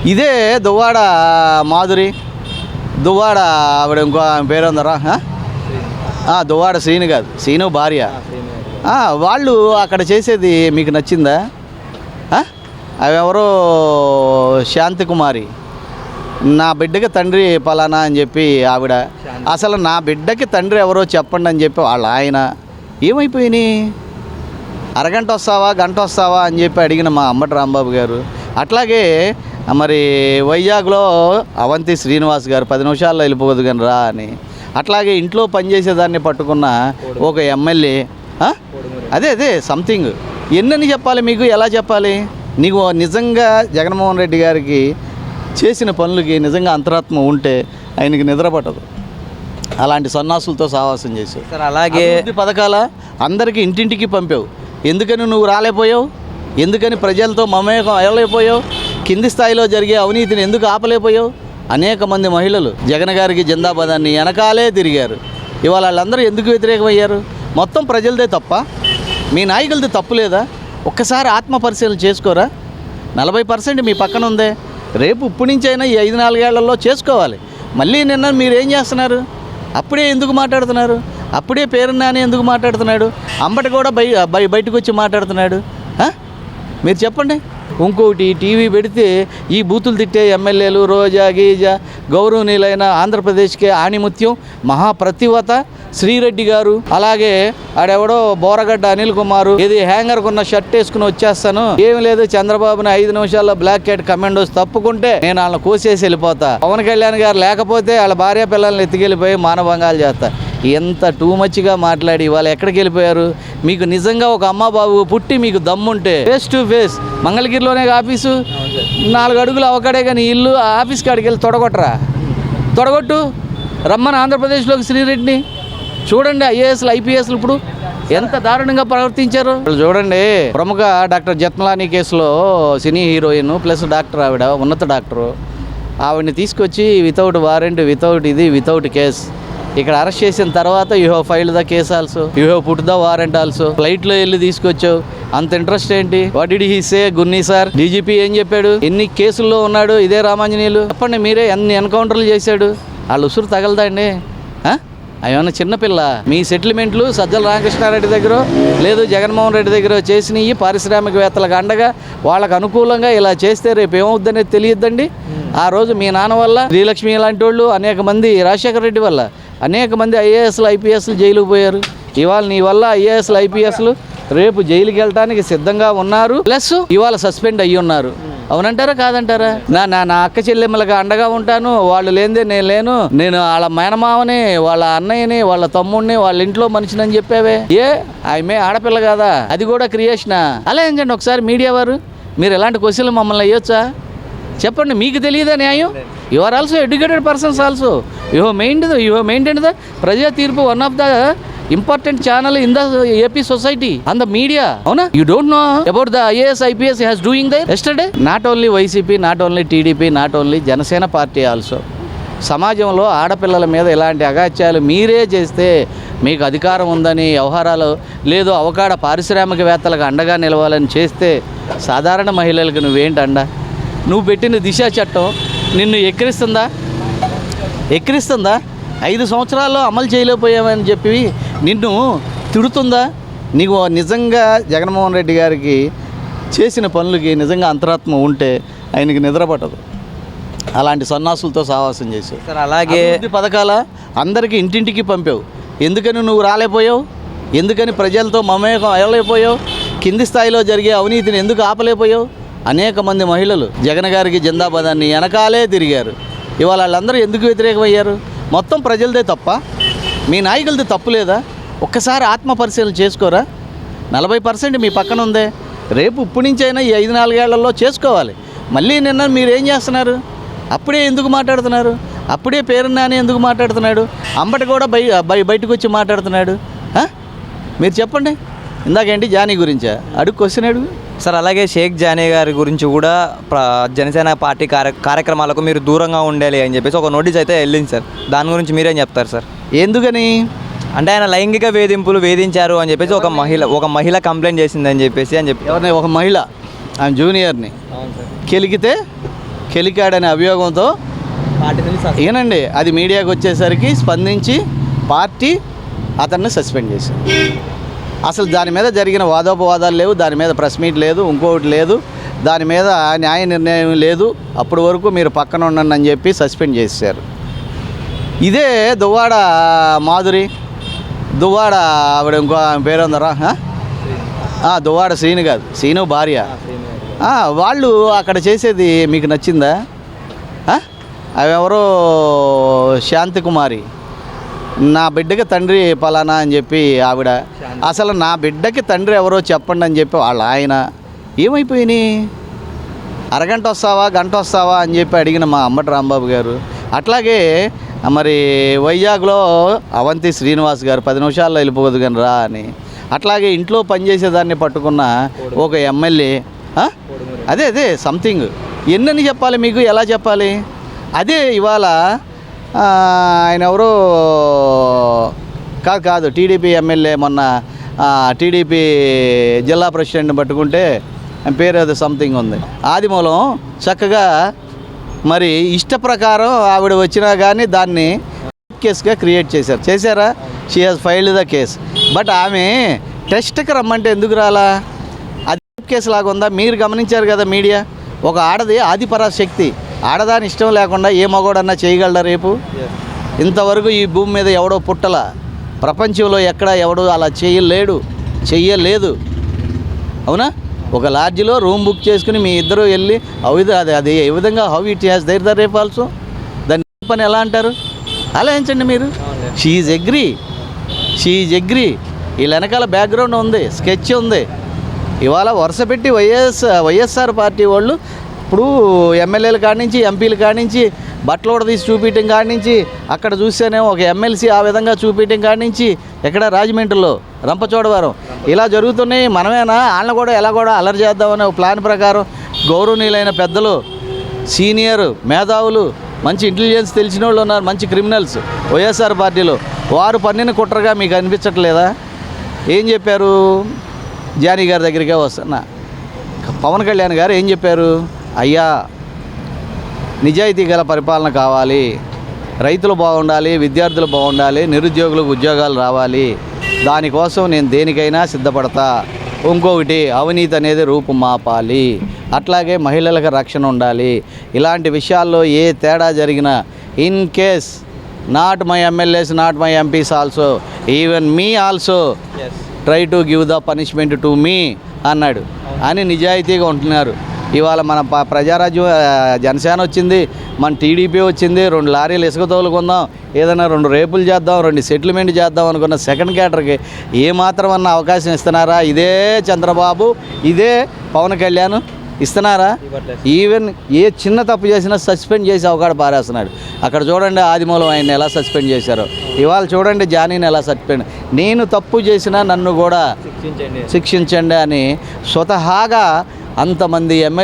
ఇదే దువ్వాడ మాధురి, దువ్వాడ ఆవిడ ఇంకో పేరు ఉందరా, దువ్వాడ శ్రీను కాదు, శ్రీను భార్య. వాళ్ళు అక్కడ చేసేది మీకు నచ్చిందా? అవెవరో శాంతికుమారి, నా బిడ్డకి తండ్రి పలానా అని చెప్పి ఆవిడ, అసలు నా బిడ్డకి తండ్రి ఎవరో చెప్పండి అని చెప్పి వాళ్ళ ఆయన. ఏమైపోయినాయి? అరగంట వస్తావా, గంట వస్తావా అని చెప్పి అడిగిన మా అంబటి రాంబాబు గారు. అట్లాగే మరి వైజాగ్లో అవంతి శ్రీనివాస్ గారు 10 నిమిషాల్లో వెళ్ళిపోదు కానీ రా అని. అట్లాగే ఇంట్లో పనిచేసేదాన్ని పట్టుకున్న ఒక ఎమ్మెల్యే. అదే సంథింగ్. ఎన్నని చెప్పాలి మీకు, ఎలా చెప్పాలి? నీకు నిజంగా జగన్మోహన్ రెడ్డి గారికి చేసిన పనులకి నిజంగా అంతరాత్మ ఉంటే ఆయనకి నిద్ర పట్టదు. అలాంటి సన్నాసులతో సావాసం చేసావు సార్. అలాగే పథకాల అందరికీ ఇంటింటికి పంపావు. ఎందుకని నువ్వు రాలేకపోయావు? ఎందుకని ప్రజలతో మమేకం అయ్యలేకపోయావు? కింది స్థాయిలో జరిగే అవినీతిని ఎందుకు ఆపలేకపోయావు? అనేక మంది మహిళలు జగన్ గారికి జిందాబాదాన్ని వెనకాలే తిరిగారు. ఇవాళ వాళ్ళందరూ ఎందుకు వ్యతిరేకమయ్యారు? మొత్తం ప్రజలదే తప్ప, మీ నాయకులది తప్పు లేదా? ఒక్కసారి ఆత్మ పరిశీలన చేసుకోరా. 40% మీ పక్కన ఉందే. రేపు ఇప్పటి నుంచైనా ఈ 5-4 ఏళ్లలో చేసుకోవాలి. మళ్ళీ నిన్న మీరు ఏం చేస్తున్నారు? అప్పుడే ఎందుకు మాట్లాడుతున్నారు? అప్పుడే పేరు నాని ఎందుకు మాట్లాడుతున్నాడు? అంబటి కూడా బయటకు వచ్చి మాట్లాడుతున్నాడు. మీరు చెప్పండి. ఇంకొకటి, టీవీ పెడితే ఈ బూతులు తిట్టే ఎమ్మెల్యేలు, రోజా గీజా, గౌరవనీయులైన ఆంధ్రప్రదేశ్కే ఆణిముత్యం మహాప్రతివత శ్రీరెడ్డి గారు, అలాగే ఆడెవడో బోరగడ్డ అనిల్ కుమారు, ఇది హ్యాంగర్కున్న షర్ట్ వేసుకుని వచ్చేస్తాను, ఏమి లేదు చంద్రబాబుని 5 నిమిషాల్లో బ్లాక్ క్యాట్ కమాండోస్ తప్పుకుంటే నేను వాళ్ళని కోసేసి వెళ్ళిపోతా, పవన్ కళ్యాణ్ గారు లేకపోతే వాళ్ళ భార్య పిల్లల్ని ఎత్తుకెళ్ళిపోయి మానభంగాలు చేస్తా. ఎంత టూ మచ్గా మాట్లాడి వాళ్ళు ఎక్కడికి వెళ్ళిపోయారు? మీకు నిజంగా ఒక అమ్మ బాబు పుట్టి మీకు దమ్ముంటే ఫేస్ టు ఫేస్ మంగళగిరిలోనే ఆఫీసు 4 అడుగులు అవకాడే కానీ ఇల్లు ఆఫీస్ కాడికి వెళ్ళి తొడగొట్టు రమ్మని ఆంధ్రప్రదేశ్లోకి శ్రీరెడ్డిని చూడండి. ఐఏఎస్లు ఐపీఎస్లు ఇప్పుడు ఎంత దారుణంగా ప్రవర్తించారు చూడండి. ప్రముఖ డాక్టర్ జత్మలాని కేసులో సినీ హీరోయిన్ ప్లస్ డాక్టర్, ఆవిడ ఉన్నత డాక్టరు, ఆవిడని తీసుకొచ్చి వితౌట్ వారెంట్, వితౌట్ కేస్ ఇక్కడ అరెస్ట్ చేసిన తర్వాత you have filed the case also, you have put the warrant also. ఫ్లైట్లో వెళ్ళి తీసుకొచ్చావు. అంత ఇంట్రెస్ట్ ఏంటి? What did he say? Gunni sir, DGP ఏం చెప్పాడు? ఎన్ని కేసుల్లో ఉన్నాడు ఇదే రామాంజనేయులు? చెప్పండి మీరే. ఎన్ని ఎన్కౌంటర్లు చేశాడు? వాళ్ళు ఉసురు తగలదా అండి? అవేమన్నా చిన్నపిల్ల? మీ సెటిల్మెంట్లు సజ్జల రామకృష్ణారెడ్డి దగ్గర లేదు జగన్మోహన్ రెడ్డి దగ్గర చేసినవి పారిశ్రామికవేత్తలకు అండగా వాళ్ళకు అనుకూలంగా ఇలా చేస్తే రేపు ఏమవుద్దనేది తెలియద్దండి. ఆ రోజు మీ నాన్న వల్ల, శ్రీలక్ష్మి లాంటి వాళ్ళు, అనేక మంది, రాజశేఖర రెడ్డి వల్ల అనేక మంది ఐఏఎస్లు ఐపీఎస్లు జైలుకు పోయారు. ఇవాళ నీ వల్ల ఐఏఎస్లు ఐపీఎస్లు రేపు జైలుకి వెళ్ళడానికి సిద్ధంగా ఉన్నారు, ప్లస్ ఇవాళ సస్పెండ్ అయ్యి ఉన్నారు. అవునంటారా కాదంటారా? నా అక్క చెల్లెమ్మలకు అండగా ఉంటాను, వాళ్ళు లేనిదే నేను లేను, నేను వాళ్ళ మేనమావని, వాళ్ళ అన్నయ్యని, వాళ్ళ తమ్ముడిని, వాళ్ళ ఇంట్లో మనిషిని అని చెప్పావే. ఆమె ఆడపిల్ల కాదా? అది కూడా క్రియేషనా? అలా ఏంటండి ఒకసారి మీడియా వారు, మీరు ఎలాంటి క్వశ్చన్లు మమ్మల్ని అయ్యొచ్చా? చెప్పండి. మీకు తెలియదా న్యాయం? You are also educated persons also. You have maintained the ప్రజా తీర్పు, one of the important channel in the AP society and the media. Avuna? You don't know about the IAS IPS has doing there yesterday? Not only YCP, not only TDP, not only Janasena party also. సమాజంలో ఆడపిల్లల మీద ఇలాంటి అగాత్యాలు మీరే చేస్తే మీకు అధికారం ఉందని వ్యవహారాలు లేదు, అవకాడ పారిశ్రామికవేత్తలకు అండగా నిలవాలని చేస్తే సాధారణ మహిళలకు నువ్వేంటి అండ? నువ్వు పెట్టిన దిశ చట్టం నిన్ను ఎక్కిరిస్తుందా? 5 సంవత్సరాల్లో అమలు చేయలేకపోయామని చెప్పి నిన్ను తిడుతుందా? నీకు నిజంగా జగన్మోహన్ రెడ్డి గారికి చేసిన పనులకి నిజంగా అంతరాత్మ ఉంటే ఆయనకి నిద్ర పట్టదు. అలాంటి సన్నాసులతో సావాసం చేసావు సార్. అలాగే పథకాల అందరికీ ఇంటింటికి పంపావు. ఎందుకని నువ్వు రాలేకపోయావు? ఎందుకని ప్రజలతో మమేకం అయ్యలేకపోయావు? కింది స్థాయిలో జరిగే అవినీతిని ఎందుకు ఆపలేకపోయావు? అనేక మంది మహిళలు జగన్ గారికి జిందాబాదాన్ని వెనకాలే తిరిగారు. ఇవాళ వాళ్ళందరూ ఎందుకు వ్యతిరేకమయ్యారు? మొత్తం ప్రజలదే తప్ప, మీ నాయకులది తప్పు లేదా? ఒక్కసారి ఆత్మ పరిశీలన చేసుకోరా. 40% మీ పక్కన ఉందే. రేపు ఇప్పటి నుంచైనా ఈ 5-4 ఏళ్లలో చేసుకోవాలి. మళ్ళీ నిన్న మీరు ఏం చేస్తున్నారు? అప్పుడే ఎందుకు మాట్లాడుతున్నారు? అప్పుడే పేరు నాని ఎందుకు మాట్లాడుతున్నాడు? అంబటి కూడా బయటకు వచ్చి మాట్లాడుతున్నాడు. మీరు చెప్పండి. ఇందాకేంటి జానీ గురించా? అడుగు క్వశ్చన్ అడుగు సార్. అలాగే షేక్ జానీ గారి గురించి కూడా జనసేన పార్టీ కార్యక్రమాలకు మీరు దూరంగా ఉండాలి అని చెప్పేసి ఒక నోటీస్ అయితే వెళ్ళింది సార్. దాని గురించి మీరేం చెప్తారు సార్? ఎందుకని అంటే ఆయన లైంగిక వేధించారు అని చెప్పేసి ఒక మహిళ కంప్లైంట్ చేసిందని చెప్పేసి ఎవరిని? ఒక మహిళ, ఆమె జూనియర్ని కెలికితే కెలికాడనే అభియోగంతో పార్టీ నుంచి ఏనండి అది మీడియాకి వచ్చేసరికి స్పందించి పార్టీ అతన్ని సస్పెండ్ చేసింది. అసలు దాని మీద జరిగిన వాదోపవాదాలు లేవు, దాని మీద ప్రెస్ మీట్ లేదు, ఇంకొకటి లేదు, దాని మీద న్యాయ నిర్ణయం లేదు. అప్పటి వరకు మీరు పక్కన ఉండండి అని చెప్పి సస్పెండ్ చేశారు. ఇదే దువ్వాడ మాధురి, దువ్వాడ ఆవిడ ఇంకో ఆమె పేరు ఉందరా, దువ్వాడ శ్రీను కాదు, శ్రీను భార్య, వాళ్ళు అక్కడ చేసేది మీకు నచ్చిందా? అవెవరో శాంతికుమారి, నా బిడ్డకి తండ్రి పలానా అని చెప్పి ఆవిడ, అసలు నా బిడ్డకి తండ్రి ఎవరో చెప్పండి అని చెప్పి వాళ్ళ ఆయన. ఏమైపోయినాయి? అరగంట వస్తావా, గంట వస్తావా అని చెప్పి అడిగిన మా అంబటి రాంబాబు గారు. అట్లాగే మరి వైజాగ్లో అవంతి శ్రీనివాస్ గారు 10 నిమిషాల్లో వెళ్ళిపోదు కానీ రా అని. అట్లాగే ఇంట్లో పనిచేసేదాన్ని పట్టుకున్న ఒక ఎమ్మెల్యే, అదే సంథింగ్. ఎన్నని చెప్పాలి మీకు, ఎలా చెప్పాలి? అదే ఇవాళ ఆయన ఎవరో కాదు టీడీపీ ఎమ్మెల్యే, మొన్న టీడీపీ జిల్లా ప్రెసిడెంట్ని పట్టుకుంటే ఆయన పేరు ఏదో సంథింగ్ ఉంది, ఆదిమూలం. చక్కగా మరి ఇష్ట ప్రకారం ఆవిడ వచ్చినా కానీ దాన్ని కేసుగా క్రియేట్ చేశారా? She has filed the case. But ఆమె టెస్ట్కి రమ్మంటే ఎందుకు రాలా? అది కేసు లాగా ఉందా? మీరు గమనించారు కదా మీడియా. ఒక ఆడది ఆదిపరాశక్తి, ఆడదాని ఇష్టం లేకుండా ఏ మగోడన్నా చేయగలరా రేపు? ఇంతవరకు ఈ భూమి మీద ఎవడో పుట్టల, ప్రపంచంలో ఎక్కడ ఎవడో అలా చెయ్యలేదు. అవునా? ఒక లాడ్జిలో రూమ్ బుక్ చేసుకుని మీ ఇద్దరు వెళ్ళి అది ఏ విధంగా how it has their the rape also, దాన్ని పని ఎలా అంటారు? ఆలోచించండి మీరు. She is agree. వీళ్ళ వెనకాల బ్యాక్గ్రౌండ్ ఉంది, స్కెచ్ ఉంది. ఇవాళ వరుస పెట్టి వైఎస్ఆర్ పార్టీ వాళ్ళు ఇప్పుడు ఎమ్మెల్యేల కాడి నుంచి, ఎంపీల కాడి నుంచి బట్టలు కూడా తీసి చూపించడం కాడి నుంచి, అక్కడ చూస్తేనే ఒక ఎమ్మెల్సీ ఆ విధంగా చూపించడం కాడి నుంచి, ఎక్కడ రాజమండ్రిలో రంపచోడవరం ఇలా జరుగుతున్నాయి. మనమేనా వాళ్ళని కూడా ఎలా కూడా అలర్ట్ చేద్దామనే ఒక ప్లాన్ ప్రకారం గౌరవనీయులైన పెద్దలు, సీనియర్ మేధావులు, మంచి ఇంటెలిజెన్స్ తెలిసిన వాళ్ళు ఉన్నారు, మంచి క్రిమినల్స్ వైఎస్ఆర్ పార్టీలో. వారు పన్నిన కుట్రగా మీకు అనిపించట్లేదా? ఏం చెప్పారు? జానీ గారి దగ్గరికే వస్తున్నా, పవన్ కళ్యాణ్ గారు ఏం చెప్పారు? అయ్యా, నిజాయితీ గల పరిపాలన కావాలి, రైతులు బాగుండాలి, విద్యార్థులు బాగుండాలి, నిరుద్యోగులకు ఉద్యోగాలు రావాలి, దానికోసం నేను దేనికైనా సిద్ధపడతా. ఇంకొకటి, అవినీతి అనేది రూపుమాపాలి, అట్లాగే మహిళలకు రక్షణ ఉండాలి. ఇలాంటి విషయాల్లో ఏ తేడా జరిగినా, in case not my MLAs, not my MPs also, even me also try to give the punishment to me అన్నాడు అని నిజాయితీగా ఉంటున్నారు. ఇవాళ మన ప్రజారాజ్యం జనసేన వచ్చింది, మన టీడీపీ వచ్చింది, 2 లారీలు ఇసుక తోలుకుందాం, ఏదైనా 2 రేపులు చేద్దాం, 2 సెటిల్మెంట్ చేద్దాం అనుకున్న సెకండ్ క్యాటర్కి ఏమాత్రం అన్న అవకాశం ఇస్తున్నారా? ఇదే చంద్రబాబు, ఇదే పవన్ కళ్యాణ్ ఇస్తున్నారా? ఈవెన్ ఏ చిన్న తప్పు చేసినా సస్పెండ్ చేసి అవకాశం పారేస్తున్నాడు. అక్కడ చూడండి ఆదిమూలం ఆయన్ని ఎలా సస్పెండ్ చేశారో, ఇవాళ చూడండి జానీని ఎలా సస్పెండ్. నేను తప్పు చేసినా నన్ను కూడా శిక్షించండి అని స్వతహాగా అంతమంది ఎమ్మెల్యే